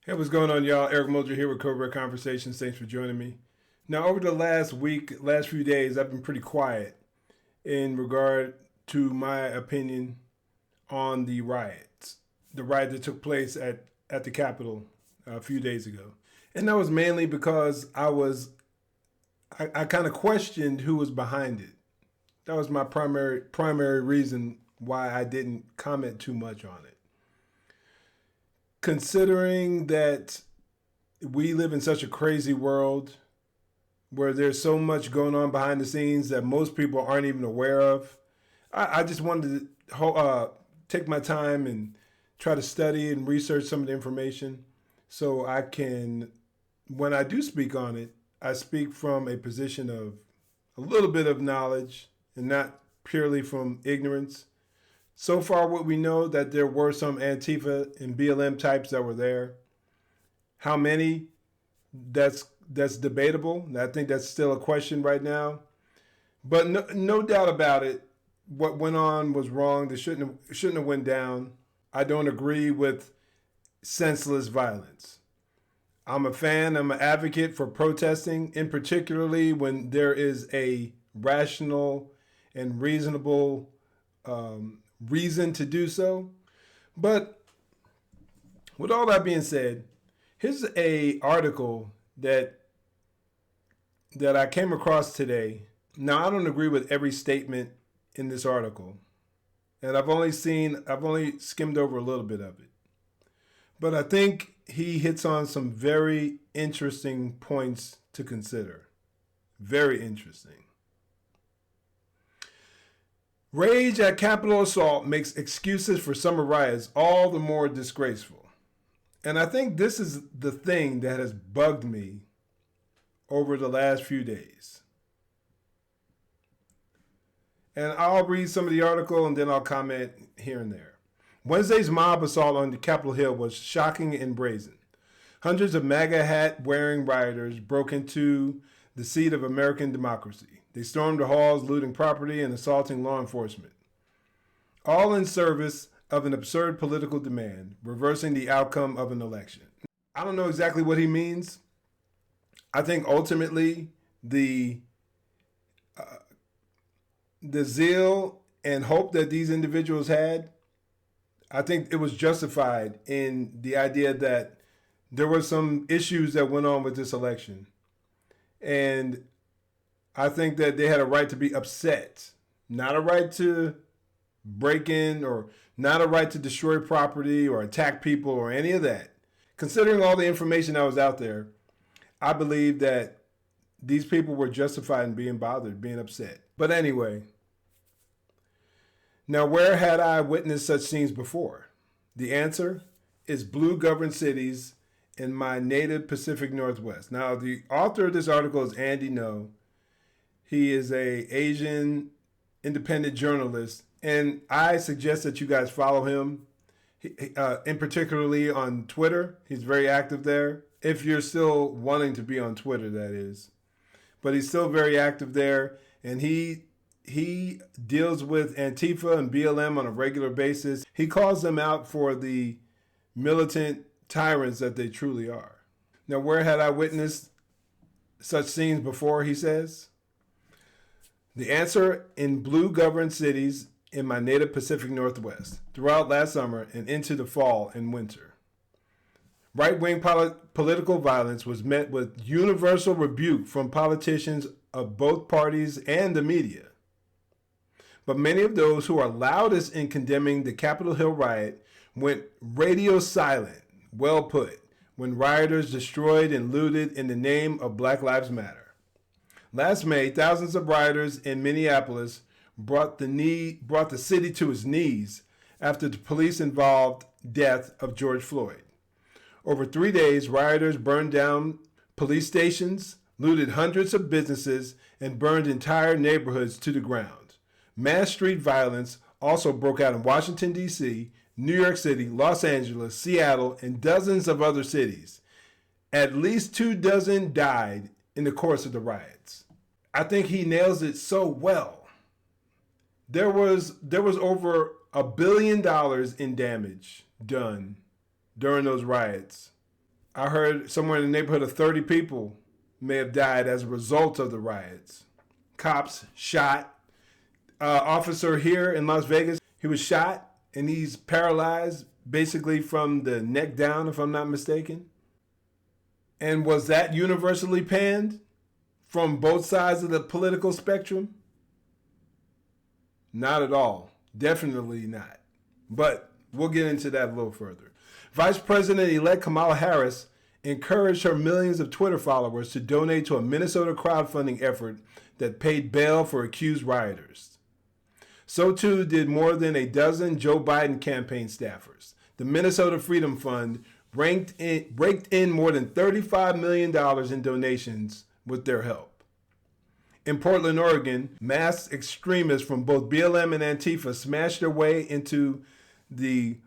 Hey, what's going on, y'all? Eric Mulder here with Cobra Conversations. Thanks for joining me. Now, over the last few days, I've been pretty quiet in regard to my opinion on the riot that took place at the Capitol a few days ago. And that was mainly because I kind of questioned who was behind it. That was my primary reason why I didn't comment too much on it. Considering that we live in such a crazy world where there's so much going on behind the scenes that most people aren't even aware of, I just wanted to take my time and try to study and research some of the information so I can, when I do speak on it, I speak from a position of a little bit of knowledge and not purely from ignorance. So far, what we know that there were some Antifa and BLM types that were there. How many? That's debatable. I think that's still a question right now. But no doubt about it, what went on was wrong. They shouldn't have went down. I don't agree with senseless violence. I'm a fan. I'm an advocate for protesting, in particularly when there is a rational and reasonable reason to do so. But with all that being said, here's a article that I came across today. Now, I don't agree with every statement in this article, and I've only skimmed over a little bit of it. But I think he hits on some very interesting points to consider. Very interesting. Rage at Capitol assault makes excuses for summer riots all the more disgraceful. And I think this is the thing that has bugged me over the last few days. And I'll read some of the article and then I'll comment here and there. Wednesday's mob assault on the Capitol Hill was shocking and brazen. Hundreds of MAGA hat wearing rioters broke into the seat of American democracy. They stormed the halls, looting property and assaulting law enforcement, all in service of an absurd political demand, reversing the outcome of an election. I don't know exactly what he means. I think ultimately the zeal and hope that these individuals had, I think it was justified in the idea that there were some issues that went on with this election. And I think that they had a right to be upset, not a right to break in or not a right to destroy property or attack people or any of that. Considering all the information that was out there, I believe that these people were justified in being bothered, being upset. But anyway, now where had I witnessed such scenes before? The answer is blue governed cities in my native Pacific Northwest. Now, the author of this article is Andy No. He is a Asian independent journalist, and I suggest that you guys follow him, in particularly on Twitter. He's very active there. If you're still wanting to be on Twitter, that is. But he's still very active there, and he deals with Antifa and BLM on a regular basis. He calls them out for the militant tyrants that they truly are. Now, where had I witnessed such scenes before, he says? The answer: in blue governed cities in my native Pacific Northwest throughout last summer and into the fall and winter. Right-wing political violence was met with universal rebuke from politicians of both parties and the media. But many of those who are loudest in condemning the Capitol Hill riot went radio silent, well put, when rioters destroyed and looted in the name of Black Lives Matter. Last May, thousands of rioters in Minneapolis brought the city to its knees after the police-involved death of George Floyd. Over 3 days, rioters burned down police stations, looted hundreds of businesses, and burned entire neighborhoods to the ground. Mass street violence also broke out in Washington, D.C., New York City, Los Angeles, Seattle, and dozens of other cities. At least 24 died in the course of the riots. I think he nails it so well. There was over $1 billion in damage done during those riots. I heard somewhere in the neighborhood of 30 people may have died as a result of the riots. Cops shot. Officer here in Las Vegas, he was shot and he's paralyzed basically from the neck down, if I'm not mistaken. And was that universally panned from both sides of the political spectrum? Not at all. Definitely not. But we'll get into that a little further. Vice President-elect Kamala Harris encouraged her millions of Twitter followers to donate to a Minnesota crowdfunding effort that paid bail for accused rioters. So too did more than a dozen Joe Biden campaign staffers. The Minnesota Freedom Fund raked in more than $35 million in donations with their help. In Portland, Oregon, masked extremists from both BLM and Antifa smashed their way into the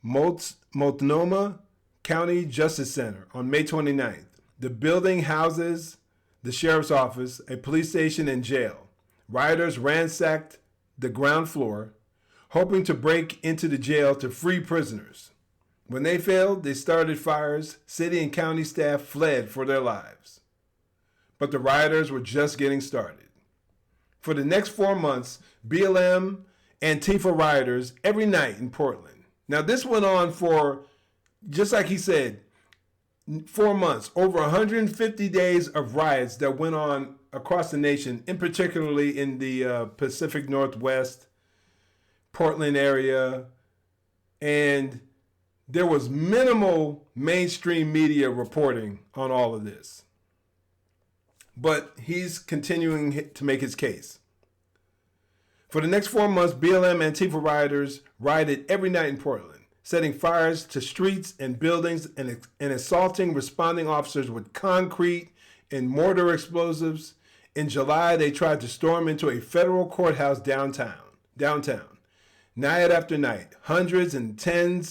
Multnomah County Justice Center on May 29th. The building houses the sheriff's office, a police station, and jail. Rioters ransacked the ground floor, hoping to break into the jail to free prisoners. When they failed, they started fires. City and county staff fled for their lives. But the rioters were just getting started. For the next 4 months, BLM Antifa rioters every night in Portland. Now this went on for, just like he said, 4 months, over 150 days of riots that went on across the nation, in particularly in the Pacific Northwest, Portland area, and there was minimal mainstream media reporting on all of this. But he's continuing to make his case. For the next 4 months, BLM Antifa rioters rioted every night in Portland, setting fires to streets and buildings and assaulting responding officers with concrete and mortar explosives. In July, they tried to storm into a federal courthouse downtown. Night after night, hundreds and then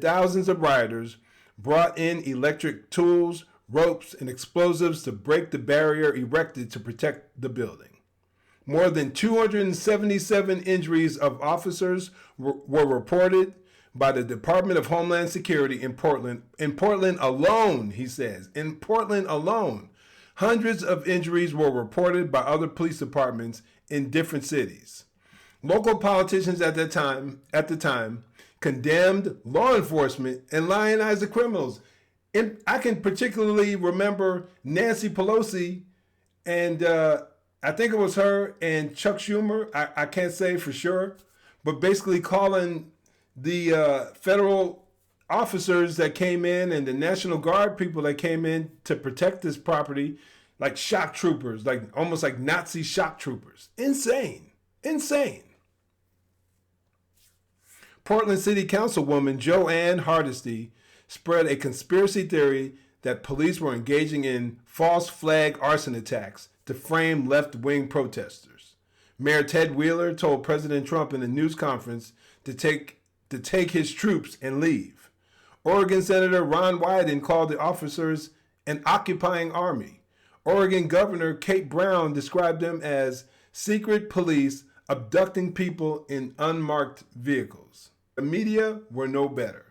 thousands of rioters brought in electric tools, ropes, and explosives to break the barrier erected to protect the building. More than 277 injuries of officers were reported by the Department of Homeland Security in Portland. In Portland alone, he says, in Portland alone, hundreds of injuries were reported by other police departments in different cities. Local politicians at the time condemned law enforcement and lionized the criminals. I can particularly remember Nancy Pelosi and I think it was her and Chuck Schumer. I can't say for sure, but basically calling the federal officers that came in and the National Guard people that came in to protect this property like shock troopers, like almost like Nazi shock troopers. Insane. Portland City Councilwoman Joanne Hardesty spread a conspiracy theory that police were engaging in false flag arson attacks to frame left-wing protesters. Mayor Ted Wheeler told President Trump in a news conference to take his troops and leave. Oregon Senator Ron Wyden called the officers an occupying army. Oregon Governor Kate Brown described them as secret police abducting people in unmarked vehicles. The media were no better.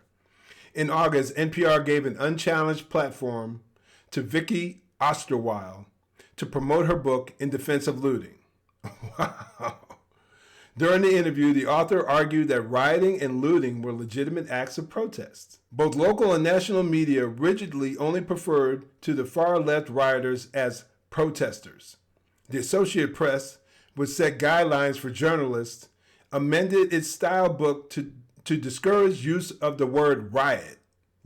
In August, NPR gave an unchallenged platform to Vicky Osterweil to promote her book In Defense of Looting. Wow. During the interview, the author argued that rioting and looting were legitimate acts of protest. Both local and national media rigidly only referred to the far-left rioters as protesters. The Associated Press, which set guidelines for journalists, amended its style book to discourage use of the word riot,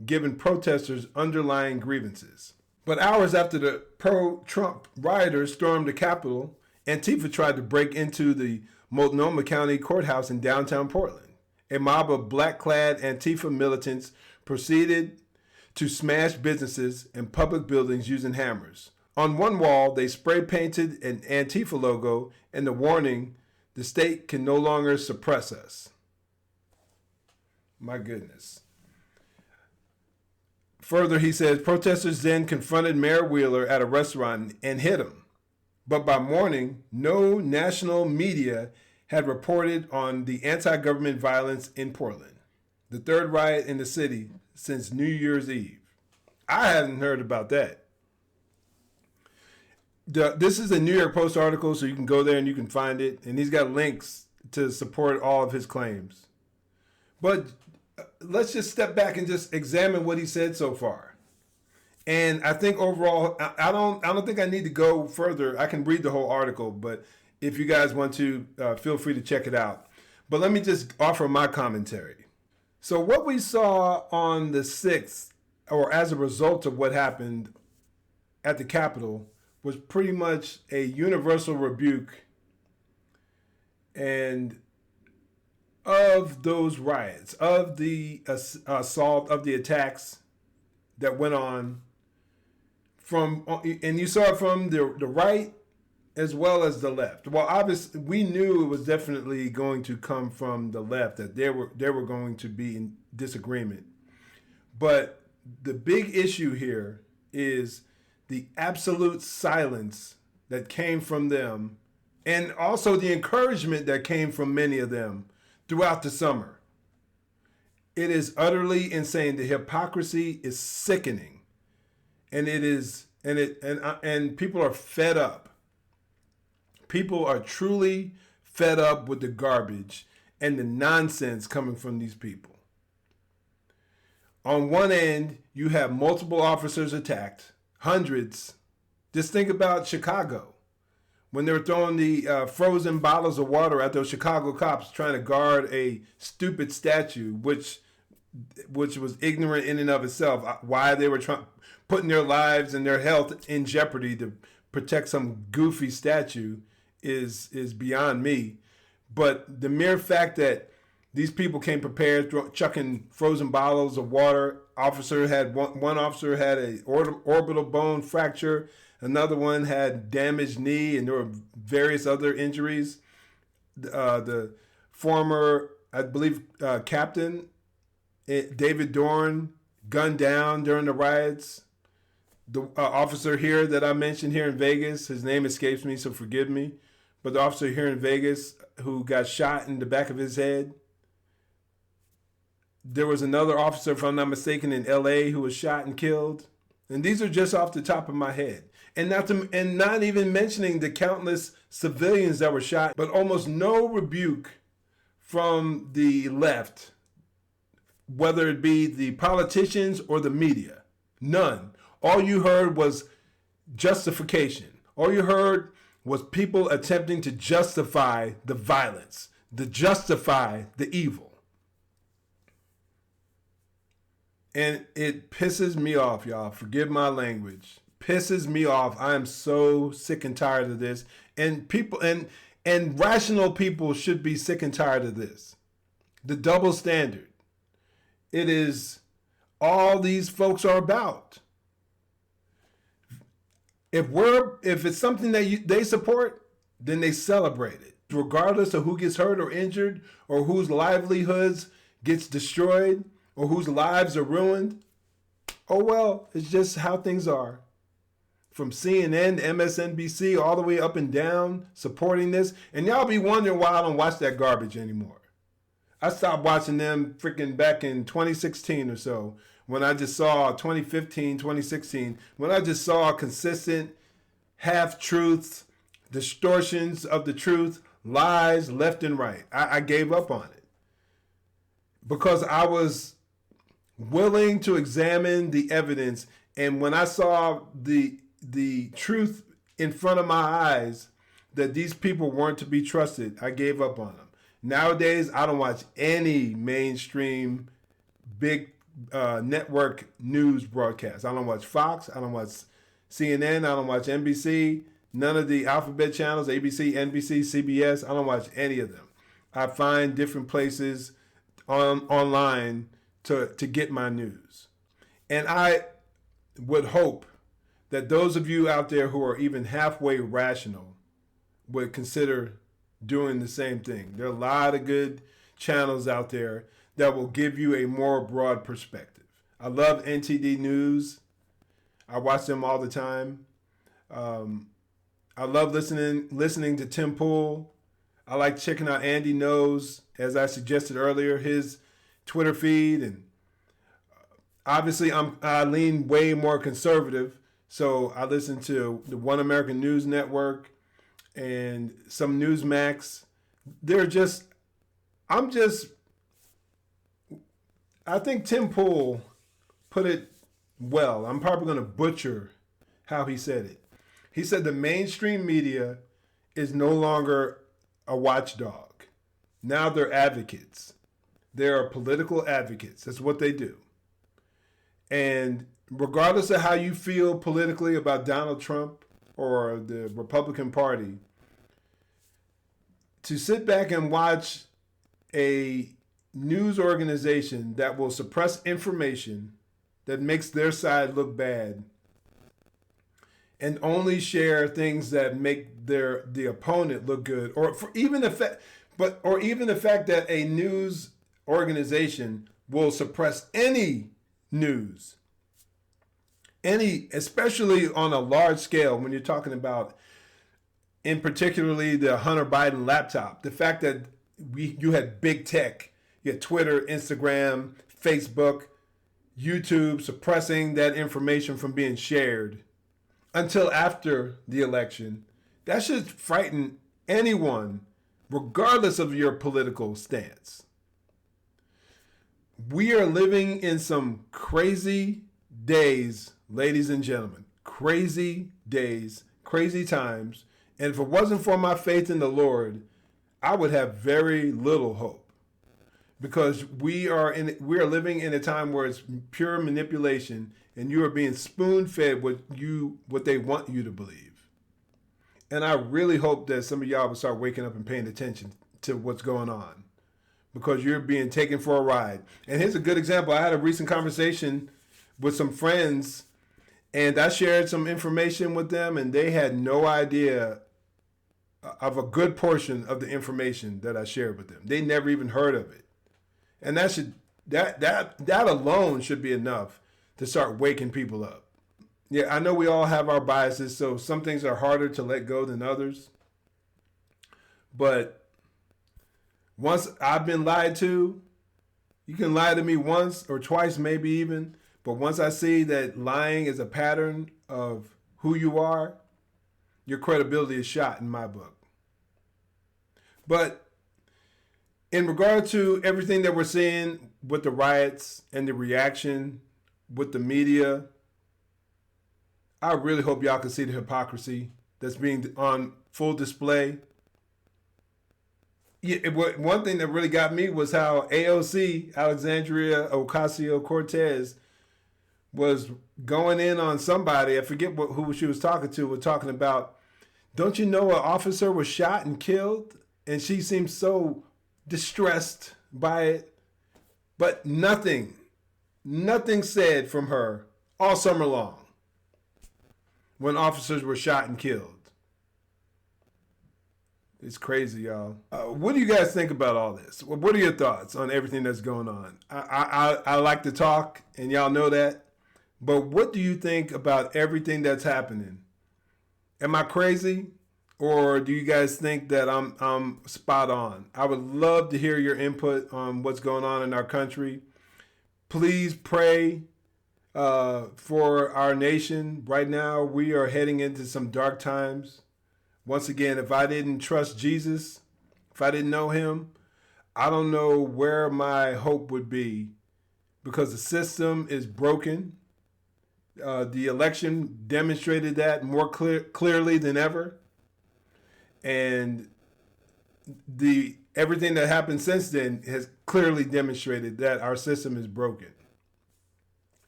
given protesters underlying grievances. But hours after the pro-Trump rioters stormed the Capitol, Antifa tried to break into the Multnomah County Courthouse in downtown Portland. A mob of black-clad Antifa militants proceeded to smash businesses and public buildings using hammers. On one wall, they spray-painted an Antifa logo and the warning, "The state can no longer suppress us." My goodness. Further, he says, protesters then confronted Mayor Wheeler at a restaurant and hit him. But by morning, no national media had reported on the anti-government violence in Portland. The third riot in the city since New Year's Eve. I hadn't heard about that. This is a New York Post article, so you can go there and you can find it. And he's got links to support all of his claims. But let's just step back and just examine what he said so far. And I think overall, I don't think I need to go further. I can read the whole article, but if you guys want to, feel free to check it out. But let me just offer my commentary. So what we saw on the 6th, or as a result of what happened at the Capitol, was pretty much a universal rebuke and of those riots, of the assault, of the attacks that went on and you saw it from the right as well as the left. Well, obviously, we knew it was definitely going to come from the left, that they were going to be in disagreement. But the big issue here is the absolute silence that came from them, and also the encouragement that came from many of them throughout the summer. It is utterly insane. The hypocrisy is sickening, and people are fed up. People are truly fed up with the garbage and the nonsense coming from these people. On one end, you have multiple officers attacked, hundreds. Just think about Chicago, when they were throwing the frozen bottles of water at those Chicago cops trying to guard a stupid statue, which was ignorant in and of itself. Why they were putting their lives and their health in jeopardy to protect some goofy statue is beyond me. But the mere fact that these people came prepared, chucking frozen bottles of water. One officer had a orbital bone fracture. Another one had damaged knee, and there were various other injuries. The former, I believe, captain, David Dorn, gunned down during the riots. The officer here that I mentioned here in Vegas, his name escapes me, so forgive me. But the officer here in Vegas who got shot in the back of his head. There was another officer, if I'm not mistaken, in LA who was shot and killed. And these are just off the top of my head. And not even mentioning the countless civilians that were shot, but almost no rebuke from the left, whether it be the politicians or the media. None. All you heard was justification. All you heard was people attempting to justify the violence, to justify the evil. And it pisses me off, y'all. Forgive my language. Pisses me off. I am so sick and tired of this. And people and rational people should be sick and tired of this. The double standard. It is all these folks are about. If it's something that they support, then they celebrate it, regardless of who gets hurt or injured, or whose livelihoods gets destroyed, or whose lives are ruined. Oh well, it's just how things are. From CNN to MSNBC, all the way up and down, supporting this. And y'all be wondering why I don't watch that garbage anymore. I stopped watching them freaking back in 2016 or so, when I just saw 2015, 2016, when I just saw consistent half-truths, distortions of the truth, lies left and right. I gave up on it because I was willing to examine the evidence. And when I saw the truth in front of my eyes, that these people weren't to be trusted, I gave up on them. Nowadays, I don't watch any mainstream big network news broadcasts. I don't watch Fox. I don't watch CNN. I don't watch NBC. None of the alphabet channels, ABC, NBC, CBS. I don't watch any of them. I find different places online to get my news. And I would hope that those of you out there who are even halfway rational would consider doing the same thing. There are a lot of good channels out there that will give you a more broad perspective. I love NTD News. I watch them all the time. I love listening to Tim Pool. I like checking out Andy Knows, as I suggested earlier, his Twitter feed. And Obviously, I lean way more conservative, so I listen to the One American News Network and some Newsmax. They're just, I'm just, I think Tim Pool put it well. I'm probably going to butcher how he said it. He said the mainstream media is no longer a watchdog. Now they're advocates. They are political advocates. That's what they do. And regardless of how you feel politically about Donald Trump or the Republican Party, to sit back and watch a news organization that will suppress information that makes their side look bad and only share things that make the opponent look good, or even the fact that a news organization will suppress any news, especially on a large scale when you're talking about, in particularly the Hunter Biden laptop, the fact that you had big tech, you had Twitter, Instagram, Facebook, YouTube suppressing that information from being shared until after the election. That should frighten anyone, regardless of your political stance. We are living in some crazy days, ladies and gentlemen. Crazy days, crazy times. And if it wasn't for my faith in the Lord, I would have very little hope. Because we are living in a time where it's pure manipulation and you are being spoon-fed what they want you to believe. And I really hope that some of y'all will start waking up and paying attention to what's going on, because you're being taken for a ride. And here's a good example. I had a recent conversation with some friends, and I shared some information with them, and they had no idea of a good portion of the information that I shared with them. They never even heard of it. And that alone should be enough to start waking people up. Yeah, I know we all have our biases, so some things are harder to let go than others. But once I've been lied to, you can lie to me once or twice, maybe even. But once I see that lying is a pattern of who you are, your credibility is shot in my book. But in regard to everything that we're seeing with the riots and the reaction with the media, I really hope y'all can see the hypocrisy that's being on full display. Yeah, one thing that really got me was how AOC, Alexandria Ocasio-Cortez, was going in on somebody. I forget who she was talking to. Was talking about, don't you know an officer was shot and killed? And she seemed so distressed by it. But nothing said from her all summer long when officers were shot and killed. It's crazy, y'all. What do you guys think about all this? What are your thoughts on everything that's going on? I like to talk, and y'all know that. But what do you think about everything that's happening? Am I crazy? Or do you guys think that I'm spot on? I would love to hear your input on what's going on in our country. Please pray for our nation. Right now, we are heading into some dark times. Once again, if I didn't trust Jesus, if I didn't know him, I don't know where my hope would be, because the system is broken. The election demonstrated that more clearly than ever. And everything that happened since then has clearly demonstrated that our system is broken.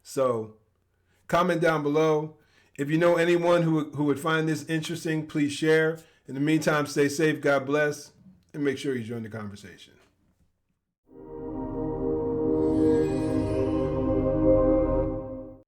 So comment down below. If you know anyone who would find this interesting, please share. In the meantime, stay safe, God bless, and make sure you join the conversation.